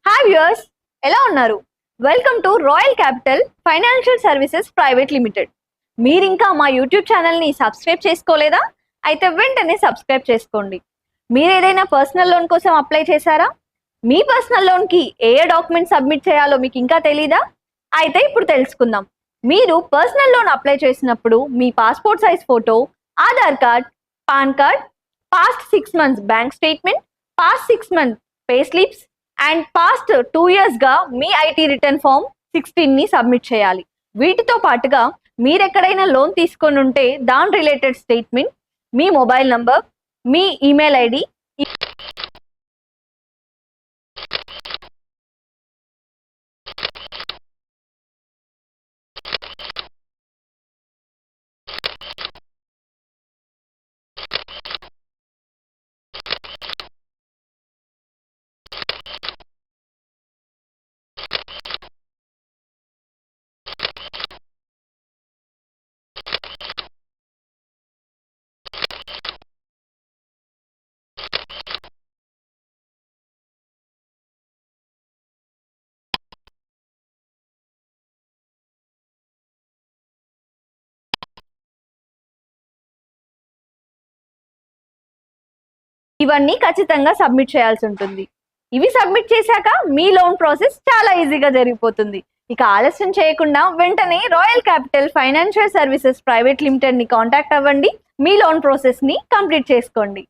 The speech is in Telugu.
హాయ్ వ్యూయర్స్, ఎలా ఉన్నారు? Welcome to royal capital financial services private limited. మీరు ఇంకా మా యూట్యూబ్ ఛానల్ని సబ్స్క్రైబ్ చేసుకోలేదా? అయితే వెంటనే సబ్స్క్రైబ్ చేసుకోండి. మీరు ఏదైనా పర్సనల్ లోన్ కోసం అప్లై చేశారా? మీ పర్సనల్ లోన్కి ఏ డాక్యుమెంట్ సబ్మిట్ చేయాలో మీకు ఇంకా తెలీదా? అయితే ఇప్పుడు తెలుసుకుందాం. మీరు పర్సనల్ లోన్ అప్లై చేసినప్పుడు మీ passport size photo, Aadhaar card, PAN card, past 6 months bank statement, past 6 months pay slips and past 2 years గా మీ ఐటీ రిటర్న్ ఫామ్ 16 ని సబ్మిట్ చేయాలి. వీటితో పాటుగా మీరు ఎక్కడైనా లోన్ తీసుకొని ఉంటే దాని రిలేటెడ్ స్టేట్మెంట్, మీ మొబైల్ నంబర్, మీ ఈమెయిల్ ఐడి, ఇవన్నీ ఖచ్చితంగా సబ్మిట్ చేయాల్సి ఉంటుంది. ఇవి సబ్మిట్ చేశాక మీ లోన్ ప్రాసెస్ చాలా ఈజీగా జరిగిపోతుంది. ఇక ఆలస్యం చేయకుండా వెంటనే royal capital financial services private limited ని కాంటాక్ట్ అవ్వండి. మీ లోన్ ప్రాసెస్ ని కంప్లీట్ చేసుకోండి.